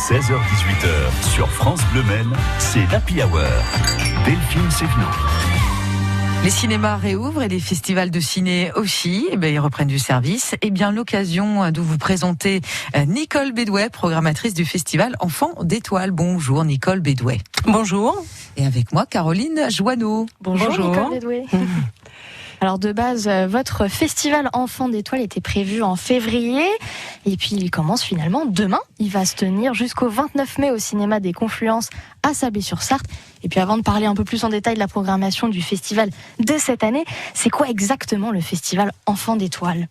16h-18h sur France Bleu Maine, c'est l'Happy Hour. Delphine Sévenot. Les cinémas réouvrent et les festivals de ciné aussi, ils reprennent du service. Et bien l'occasion de vous présenter Nicole Bédouet, programmatrice du festival Enfants d'Étoiles. Bonjour Nicole Bédouet. Bonjour. Et avec moi Caroline Joanneau. Bonjour. Nicole Bédouet. Alors de base, votre festival Enfants d'Étoiles était prévu en février et puis il commence finalement demain. Il va se tenir jusqu'au 29 mai au cinéma des Confluences à Sablé-sur-Sarthe. Et puis avant de parler un peu plus en détail de la programmation du festival de cette année, c'est quoi exactement le festival Enfants d'Étoiles ?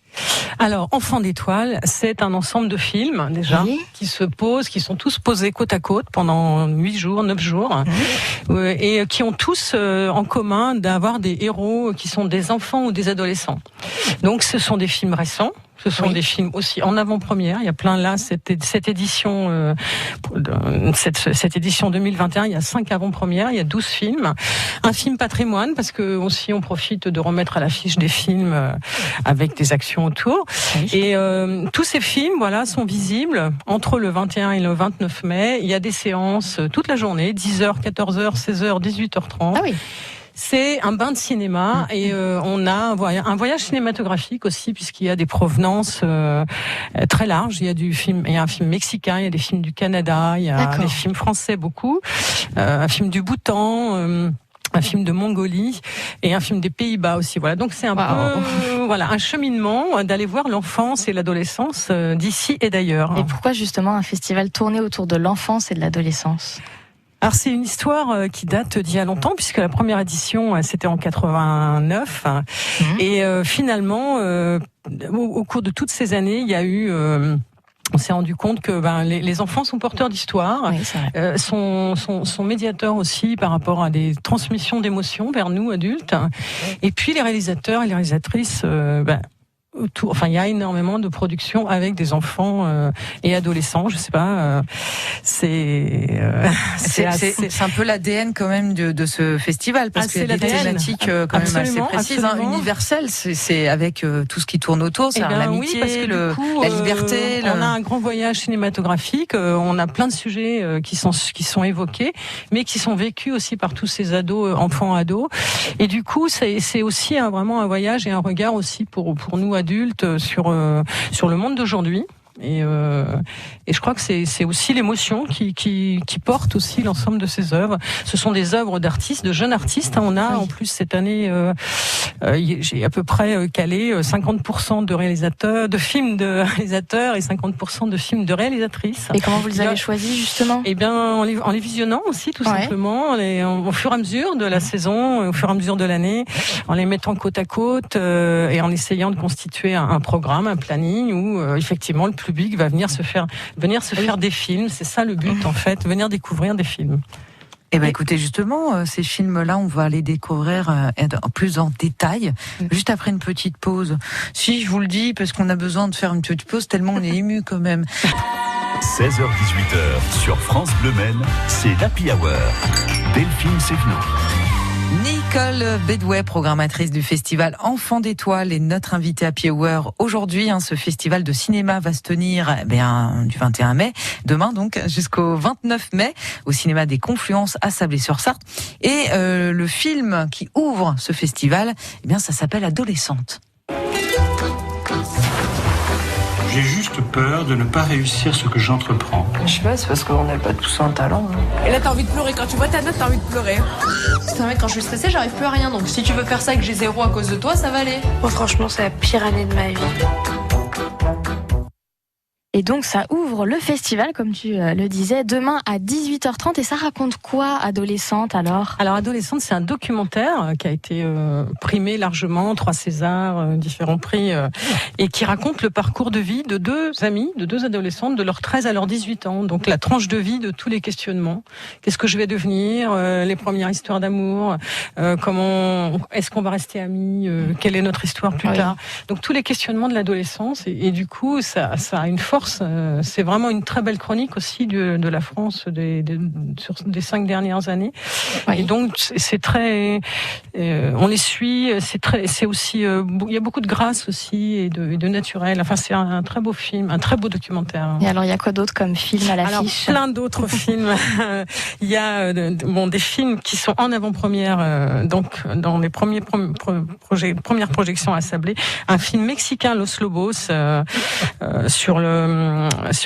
Alors, Enfants d'Étoiles, c'est un ensemble de films déjà qui se posent, qui sont tous posés côte à côte pendant 8 jours, 9 jours, et qui ont tous en commun d'avoir des héros qui sont des enfants ou des adolescents. Donc, ce sont des films récents. Ce sont des films aussi en avant-première. Il y a plein là, cette édition 2021, il y a 5 avant-premières, il y a 12 films. Un film patrimoine, parce que aussi on profite de remettre à l'affiche des films avec des actions autour. Et tous ces films, sont visibles entre le 21 et le 29 mai. Il y a des séances toute la journée, 10h, 14h, 16h, 18h30. Ah oui. C'est un bain de cinéma et on a un voyage cinématographique aussi, puisqu'il y a des provenances très larges. Il y a un film mexicain, il y a des films du Canada, il y a des films français beaucoup, un film du Bhoutan, un film de Mongolie et un film des Pays-Bas aussi. Voilà, donc c'est un peu un cheminement d'aller voir l'enfance et l'adolescence d'ici et d'ailleurs. Et pourquoi justement un festival tourné autour de l'enfance et de l'adolescence ? Alors c'est une histoire qui date d'il y a longtemps, puisque la première édition c'était en 89 et finalement au cours de toutes ces années il y a eu on s'est rendu compte que les enfants sont porteurs d'histoire, sont médiateurs aussi par rapport à des transmissions d'émotions vers nous adultes, et puis les réalisateurs et les réalisatrices il y a énormément de productions avec des enfants et adolescents. Je sais pas, c'est un peu l'ADN quand même de ce festival, parce qu'il y a des thématiques quand même assez précises, universelles. C'est avec tout ce qui tourne autour, c'est l'amitié, la liberté. On a un grand voyage cinématographique. On a plein de sujets qui sont évoqués, mais qui sont vécus aussi par tous ces enfants ados. Et du coup, c'est aussi vraiment un voyage et un regard aussi pour nous adultes sur le monde d'aujourd'hui. Et je crois que c'est aussi l'émotion qui porte aussi l'ensemble de ces œuvres. Ce sont des œuvres d'artistes, de jeunes artistes. On a en plus cette année, j'ai à peu près calé 50% de films de réalisateurs et 50% de films de réalisatrices. Et comment vous les avez choisis justement ? Eh bien, en les visionnant aussi, tout simplement, au fur et à mesure de la saison, au fur et à mesure de l'année, en les mettant côte à côte et en essayant de constituer un programme, un planning où effectivement le public va venir se faire des films. C'est ça le but en fait, venir découvrir des films. Eh ben écoutez, justement, ces films-là, on va les découvrir plus en détail, juste après une petite pause. Si, je vous le dis, parce qu'on a besoin de faire une petite pause, tellement on est ému quand même. 16h-18h sur France Bleu Maine, c'est l'Happy Hour. Delphine Sévenot. Nicole Bédouet, programmatrice du festival Enfants d'Étoiles, est notre invitée Happy Hour aujourd'hui. Ce festival de cinéma va se tenir du 21 mai, demain donc, jusqu'au 29 mai, au cinéma des Confluences à Sablé-sur-Sarthe. Et le film qui ouvre ce festival, ça s'appelle Adolescente. J'ai juste peur de ne pas réussir ce que j'entreprends. Je sais pas, c'est parce qu'on n'a pas tous un talent. Et là, t'as envie de pleurer. Quand tu vois ta note, t'as envie de pleurer. Putain, mec, quand je suis stressée, j'arrive plus à rien. Donc si tu veux faire ça et que j'ai 0 à cause de toi, ça va aller. Moi, franchement, c'est la pire année de ma vie. Et donc ça ouvre le festival, comme tu le disais, demain à 18h30. Et ça raconte quoi, Adolescente, alors ? Alors Adolescente, c'est un documentaire qui a été primé largement, 3 Césars, différents prix, et qui raconte le parcours de vie de 2 amies, de 2 adolescentes, de leurs 13 à leurs 18 ans. Donc la tranche de vie de tous les questionnements. Qu'est-ce que je vais devenir ? Les premières histoires d'amour. Comment est-ce qu'on va rester amis ? Quelle est notre histoire plus tard ? Donc tous les questionnements de l'adolescence. Et du coup, ça a une force force. C'est vraiment une très belle chronique aussi de la France sur des 5 dernières années. Oui. Et donc c'est très, on les suit. C'est aussi, il y a beaucoup de grâce aussi et de naturel. Enfin, c'est un très beau film, un très beau documentaire. Et alors, il y a quoi d'autre comme film à l'affiche ? Alors, plein d'autres films. Il y a des films qui sont en avant-première, donc dans les premières projections à Sablé. Un film mexicain, Los Lobos, sur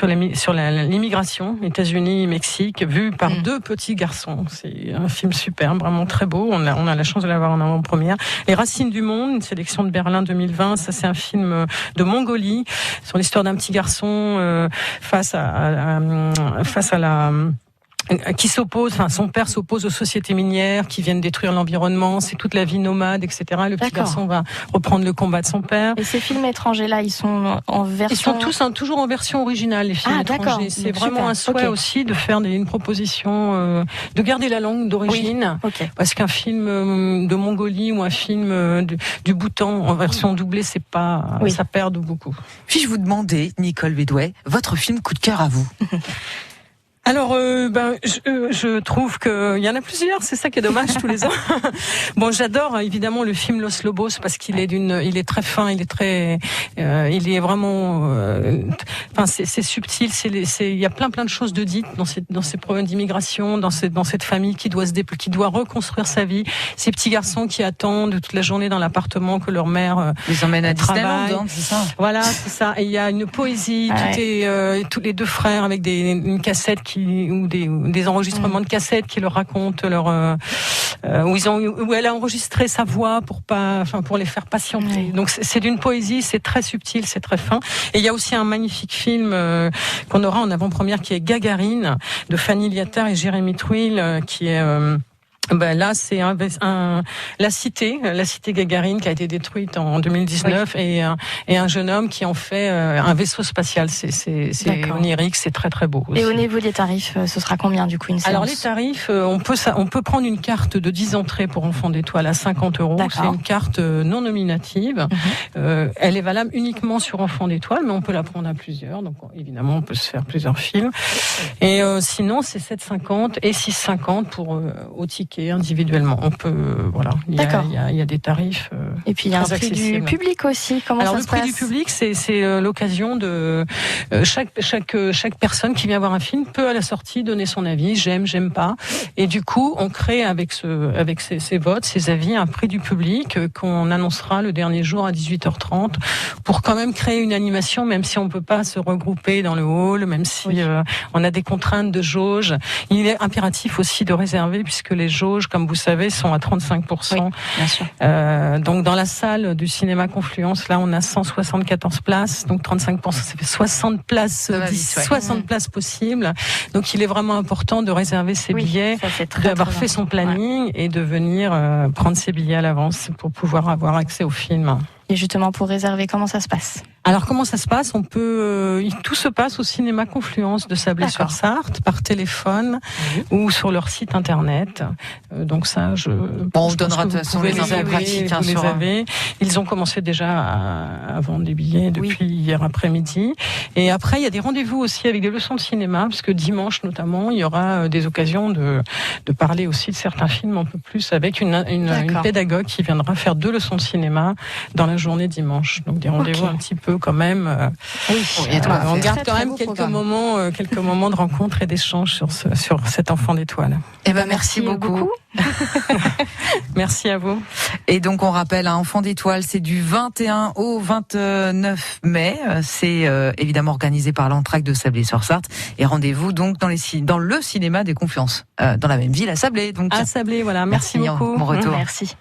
l'immigration, États-Unis, Mexique, vu par 2 petits garçons. C'est un film superbe, vraiment très beau. On a la chance de l'avoir en avant-première. Les Racines du Monde, une sélection de Berlin 2020. Ça, c'est un film de Mongolie sur l'histoire d'un petit garçon face à la qui s'oppose, enfin son père s'oppose aux sociétés minières qui viennent détruire l'environnement, c'est toute la vie nomade, etc. Le petit garçon va reprendre le combat de son père. Et ces films étrangers-là, ils sont en version... Ils sont tous toujours en version originale, les films étrangers. C'est vraiment un souhait aussi de faire une proposition, de garder la langue d'origine, parce qu'un film de Mongolie ou un film du Bhoutan en version doublée, c'est pas, ça perd beaucoup. Puis-je vous demander, Nicole Bédouet, votre film coup de cœur à vous? Alors, je trouve qu'il y en a plusieurs, c'est ça qui est dommage tous les ans. Bon, j'adore évidemment le film Los Lobos parce qu'il est il est très fin, il est vraiment, enfin c'est subtil, il y a plein de choses de dites dans ces problèmes d'immigration, dans cette famille qui doit reconstruire sa vie, ces petits garçons qui attendent toute la journée dans l'appartement que leur mère les emmène à Disneyland, c'est ça. Voilà, c'est ça. Et il y a une poésie, tous les 2 frères avec une cassette ou des enregistrements de cassettes qui leur racontent où elle a enregistré sa voix pour les faire patienter. Donc c'est d'une poésie, c'est très subtil, c'est très fin. Et il y a aussi un magnifique film qu'on aura en avant-première qui est Gagarine de Fanny Liattard et Jérémy Truil qui est là, c'est la cité Gagarine qui a été détruite en 2019 et un jeune homme qui en fait un vaisseau spatial. C'est onirique, c'est très très beau aussi. Et au niveau des tarifs, ce sera combien du coup une séance ? Alors les tarifs, on peut prendre une carte de 10 entrées pour enfants d'étoiles à 50 €. C'est une carte non nominative. Elle est valable uniquement sur enfants d'étoiles, mais on peut la prendre à plusieurs. Donc évidemment, on peut se faire plusieurs films. Et sinon, c'est 7,50 et 6,50 pour au ticket. Individuellement, on peut, il y a des tarifs. Et puis il y a un prix du public aussi. Comment ça se passe ? Alors le prix du public, c'est l'occasion de chaque personne qui vient voir un film peut à la sortie donner son avis, j'aime pas, et du coup on crée avec ces votes, ces avis, un prix du public qu'on annoncera le dernier jour à 18h30 pour quand même créer une animation, même si on peut pas se regrouper dans le hall, même si on a des contraintes de jauge. Il est impératif aussi de réserver puisque les jauges, comme vous savez, sont à 35%. Oui, bien sûr. Donc dans la salle du cinéma Confluence, là on a 174 places, donc 35%, ça fait 60 places, 60 places possibles. Donc il est vraiment important de réserver ses billets, d'avoir fait son planning et de venir prendre ses billets à l'avance pour pouvoir avoir accès au film. Et justement, pour réserver, comment ça se passe ? Alors, comment ça se passe ? Tout se passe au cinéma Confluence de Sablé-sur-Sarthe, par téléphone ou sur leur site internet. Donc ça, on vous donnera de toute façon les infos pratiques. Ils ont commencé déjà à vendre des billets depuis hier après-midi. Et après, il y a des rendez-vous aussi avec des leçons de cinéma, parce que dimanche notamment, il y aura des occasions de parler aussi de certains films un peu plus avec une pédagogue qui viendra faire 2 leçons de cinéma dans la journée dimanche. Donc des rendez-vous un petit peu quand même. On garde quand même quelques moments de rencontres et d'échanges sur cet enfant d'étoile. Eh ben merci beaucoup. Merci à vous. Et donc on rappelle, un enfant d'étoile, c'est du 21 au 29 mai. C'est évidemment organisé par l'Entraque de Sablé-sur-Sarthe. Et rendez-vous donc dans le cinéma des Confluences, dans la même ville à Sablé. Donc à Sablé, voilà. Merci beaucoup. Bon retour. Merci.